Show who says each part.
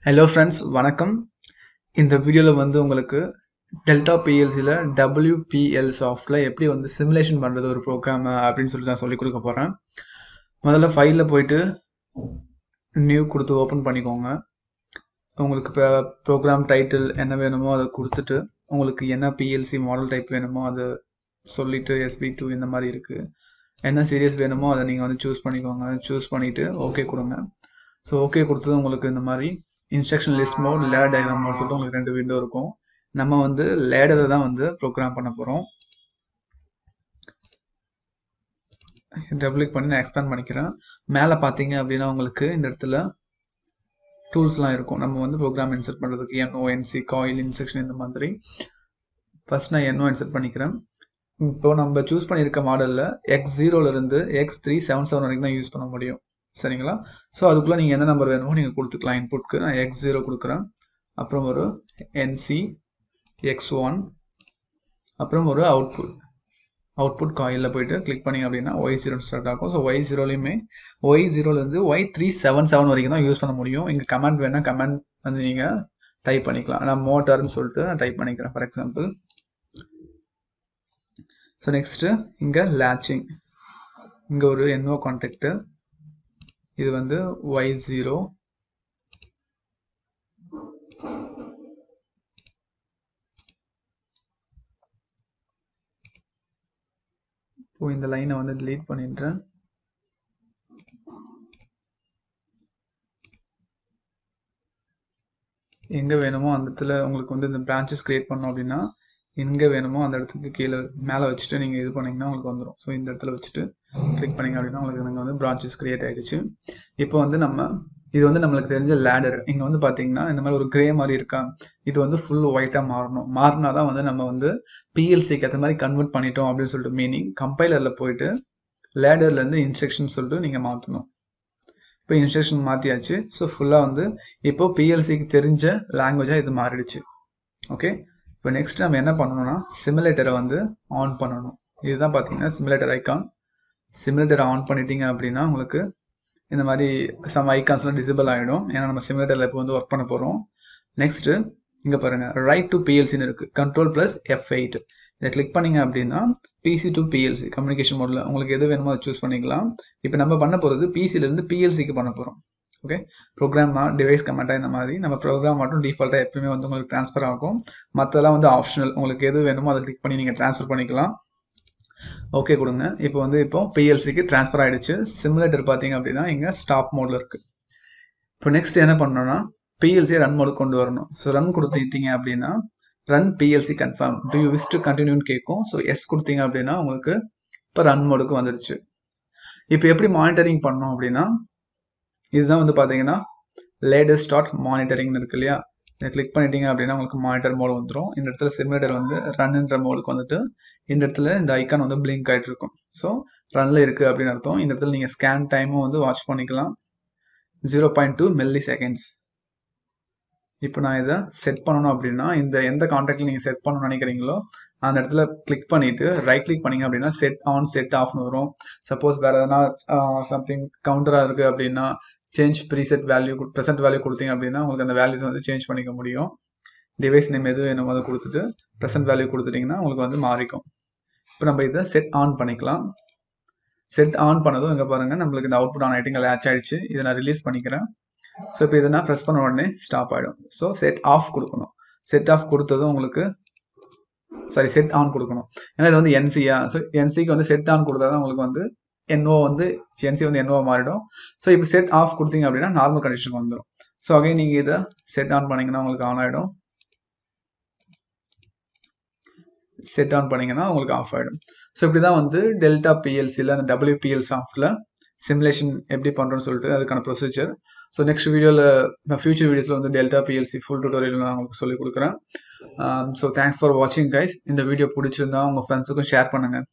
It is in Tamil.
Speaker 1: ஹலோ ஃப்ரெண்ட்ஸ், வணக்கம். இந்த வீடியோவில் வந்து உங்களுக்கு டெல்டா பிஎல்சியில் WPL சாஃப்டில் எப்படி வந்து சிமுலேஷன் பண்ணுறது ஒரு ப்ரோக்ராம் அப்படின்னு சொல்லிட்டு நான் சொல்லிக் கொடுக்க போகிறேன். முதல்ல ஃபைலில் போயிட்டு நியூ கொடுத்து ஓப்பன் பண்ணிக்கோங்க. உங்களுக்கு இப்போ ப்ரோக்ராம் டைட்டில் என்ன வேணுமோ அதை கொடுத்துட்டு உங்களுக்கு என்ன பிஎல்சி மாடல் டைப் வேணுமோ அதை சொல்லிவிட்டு SB2 இந்த மாதிரி இருக்குது. என்ன சீரியஸ் வேணுமோ அதை நீங்கள் வந்து சூஸ் பண்ணிக்கோங்க. சூஸ் பண்ணிவிட்டு ஓகே கொடுங்க. ஸோ ஓகே கொடுத்தது உங்களுக்கு இந்த மாதிரி instruction list mode, ladder diagram mode சொல்லிட்டு உங்களுக்கு 2 விண்டோ இருக்கும். நம்ம வந்து லேடரை தான் வந்து ப்ரோக்ராம் பண்ண போகிறோம். டபுள் கிளிக் பண்ணி நான் எக்ஸ்பேண்ட் பண்ணிக்கிறேன். மேலே பார்த்தீங்க அப்படின்னா உங்களுக்கு இந்த இடத்துல டூல்ஸ்லாம் இருக்கும். நம்ம வந்து ப்ரோக்ராம் இன்சர்ட் பண்ணுறதுக்கு NO, NC, காயில், இன்ஸ்ட்ரக்ஷன் இந்த மாதிரி. ஃபர்ஸ்ட் நான் NO இன்சர்ட் பண்ணிக்கிறேன். இப்போ நம்ம சூஸ் பண்ணியிருக்க மாடலில் X0லேருந்து X377 வரைக்கும் தான் யூஸ் பண்ண முடியும். சரிங்களா? ஸோ அதுக்குள்ளே நீங்கள் எந்த நம்பர் வேணுமோ நீங்கள் கொடுத்துக்கலாம். இன்புட்க்கு நான் X0 கொடுக்குறேன். அப்புறம் ஒரு NC, X1, அப்புறம் ஒரு அவுட்புட் காயிலில் போயிட்டு கிளிக் பண்ணிங்க அப்படின்னா Y0 ஸ்டார்ட் ஆகும். ஸோ Y0லையுமே Y0லேருந்து Y377 வரைக்கும் தான் யூஸ் பண்ண முடியும். இங்கே கமெண்ட் வேணால் கமெண்ட் வந்து நீங்கள் டைப் பண்ணிக்கலாம். நான் மோட்டார்னு சொல்லிட்டு நான் டைப் பண்ணிக்கிறேன் ஃபார் எக்ஸாம்பிள். ஸோ நெக்ஸ்ட்டு இங்கே லேச்சிங், இங்கே ஒரு NO கான்டாக்டு, இது வந்து Y0, இப்போ இந்த லைனை வந்து delete பண்ணிடுறேன். எங்கே வேணுமோ அந்த இடத்துல உங்களுக்கு வந்து இந்த பிரான்ச்சஸ் கிரியேட் பண்ணோம் அப்படின்னா எங்கே வேணுமோ அந்த இடத்துக்கு கீழே மேலே வச்சுட்டு நீங்கள் இது பண்ணிங்கன்னா உங்களுக்கு வந்துடும். ஸோ இந்த இடத்துல வச்சுட்டு கிளிக் பண்ணிங்க அப்படின்னா உங்களுக்கு இங்கே வந்து பிரான்ச்சஸ் கிரியேட் ஆகிடுச்சு. இப்போ வந்து இது வந்து நம்மளுக்கு தெரிஞ்ச லேடர். இங்கே வந்து பார்த்தீங்கன்னா இந்த மாதிரி ஒரு கிரே மாதிரி இருக்கா, இது வந்து ஃபுல் ஒயிட்டாக மாறினா தான் வந்து நம்ம வந்து பிஎல்சிக்கு ஏற்ற மாதிரி கன்வெர்ட் பண்ணிட்டோம் அப்படின்னு சொல்லிட்டு மீனிங். கம்பைலரில் போயிட்டு லேடர்லேருந்து இன்ஸ்ட்ரக்ஷன் சொல்லிட்டு நீங்கள் மாற்றணும். இப்போ இன்ஸ்ட்ரக்ஷன் மாற்றியாச்சு. ஸோ ஃபுல்லாக வந்து இப்போ பிஎல்சிக்கு தெரிஞ்ச லாங்குவேஜாக இது மாறிடுச்சு. ஓகே, இப்போ நெக்ஸ்ட் நம்ம என்ன பண்ணணும்னா சிமுலேட்டரை வந்து ஆன் பண்ணணும். இதுதான் பார்த்தீங்கன்னா சிமுலேட்டர் ஐக்கான். சிமுலேட்டரை ஆன் பண்ணிட்டீங்க அப்படின்னா உங்களுக்கு இந்த மாதிரி சம் ஐக்கான்ஸ்லாம் டிசேபிள் ஆகிடும். ஏன்னா நம்ம சிமுலேட்டரில் இப்போ வந்து ஒர்க் பண்ண போகிறோம். நெக்ஸ்ட்டு இங்கே பாருங்கள், ரைட் டு பிஎல்சின்னு இருக்குது. Ctrl+F8 இதை கிளிக் பண்ணிங்க அப்படின்னா PC to PLC கம்யூனிகேஷன் மோடில் உங்களுக்கு எது வேணுமோ அதை சூஸ் பண்ணிக்கலாம். இப்போ நம்ம பண்ண போகிறது பிசிலேருந்து பிஎல்சிக்கு பண்ண போகிறோம். ஓகே, ப்ரோக்ராம்னா டிவைஸ் கமெண்ட்டாக இந்த மாதிரி நம்ம ப்ரோக்ராம் மட்டும் டிஃபால்ட்டாக எப்பவுமே வந்து உங்களுக்கு ட்ரான்ஸ்ஃபர் ஆகும். மற்றெல்லாம் வந்து ஆப்ஷனல், உங்களுக்கு எது வேணுமோ அதை கிளிக் பண்ணி நீங்கள் ட்ரான்ஸ்ஃபர் பண்ணிக்கலாம். ஓகே கொடுங்க. இப்போ பிஎல்சிக்கு ட்ரான்ஸ்ஃபர் ஆகிடுச்சு. சிமுலேட்டர் பார்த்தீங்க அப்படின்னா இங்கே ஸ்டாப் மோடில் இருக்குது. இப்போ நெக்ஸ்ட் என்ன பண்ணணும்னா பிஎல்சியை ரன் மோடு கொண்டு வரணும். ஸோ ரன் கொடுத்துட்டீங்க அப்படின்னா run PLC confirm do you wish to கண்டினியூன்னு கேட்கும். ஸோ எஸ் கொடுத்தீங்க அப்படின்னா உங்களுக்கு இப்போ ரன் மோடுக்கு வந்துடுச்சு. இப்போ எப்படி மானிட்டரிங் பண்ணோம் அப்படின்னா இதுதான் வந்து பார்த்தீங்கன்னா லேட்டஸ்ட் ஸ்டார்ட் மானிட்டரிங்னு இருக்கு இல்லையா, இதை கிளிக் பண்ணிட்டீங்க அப்படின்னா உங்களுக்கு மானிட்டர் மோடு வந்துடும். இந்த இடத்துல சிமுலேட்டர் வந்து ரன்ன்ற மோடுக்கு வந்துட்டு இந்த இடத்துல இந்த ஐக்கான் வந்து பிளிங்க் ஆகிட்டு இருக்கும். ஸோ ரன்ல இருக்குது அப்படின்னு அர்த்தம். இந்த இடத்துல நீங்கள் ஸ்கேன் டைமும் வந்து வாட்ச் பண்ணிக்கலாம். 0.2 milli-seconds. இப்போ நான் இதை செட் பண்ணணும் அப்படின்னா எந்த கான்டாக்டில் நீங்கள் செட் பண்ணணும்னு நினைக்கிறீங்களோ அந்த இடத்துல கிளிக் பண்ணிட்டு ரைட் கிளிக் பண்ணீங்க அப்படின்னா செட் ஆன் செட் ஆஃப்னு வரும். சப்போஸ் வேறு எதனா சம்திங் கவுண்டராக இருக்குது அப்படின்னா change preset value, present value கொடுத்தீங்க அப்படின்னா உங்களுக்கு அந்த வேல்யூஸ் வந்து சேஞ்ச் பண்ணிக்க முடியும். டிவைஸ் நேம் எது வேணுமோ அதை கொடுத்துட்டு ப்ரெசென்ட் வேல்யூ கொடுத்துட்டிங்கன்னா உங்களுக்கு வந்து மாறிக்கும். இப்போ நம்ம இதை செட் ஆன் பண்ணிக்கலாம். செட் ஆன் பண்ணதும் இங்கே பாருங்கள் நம்மளுக்கு இந்த அவுட்புட் ஆன் ஆகிட்டு இங்கே லேட்ச் ஆகிடுச்சு. இதை நான் ரிலீஸ் பண்ணிக்கிறேன். ஸோ இப்போ இதை நான் ப்ரெஸ் பண்ண உடனே ஸ்டாப் ஆகிடும். ஸோ செட் ஆஃப் கொடுக்கணும். செட் ஆஃப் கொடுத்ததும் உங்களுக்கு செட் ஆன் கொடுக்கணும். ஏன்னா இது வந்து NCயா, ஸோ NCக்கு வந்து செட் ஆன் கொடுத்தா தான் உங்களுக்கு வந்து NO வந்து NC வந்து NO மாறிடும். ஸோ இப்போ செட் ஆஃப் கொடுத்தீங்க அப்படின்னா நார்மல் கண்டிஷனுக்கு வந்துடும். ஸோ அகைன் நீங்கள் இதை செட் ஆன் பண்ணிங்கன்னா உங்களுக்கு ஆன் ஆகிடும். செட் ஆன் பண்ணிங்கன்னா உங்களுக்கு ஆஃப் ஆகிடும். ஸோ இப்படி தான் வந்து டெல்டா பிஎல்சியில் அந்த WPL சாஃப்டில் சிமுலேஷன் எப்படி பண்ணுறோன்னு சொல்லிட்டு அதுக்கான ப்ரொசீஜர். ஸோ நெக்ஸ்ட் வீடியோவில் ஃபியூச்சர் வீடியோஸில் வந்து டெல்டா பிஎல்சி ஃபுல் டியூட்டோரியல் நான் உங்களுக்கு சொல்லிக் கொடுக்குறேன். ஸோ தேங்க்ஸ் ஃபார் வாட்சிங் கைஸ். இந்த வீடியோ பிடிச்சிருந்தா உங்கள் ஃப்ரெண்ட்ஸுக்கும் ஷேர் பண்ணுங்கள்.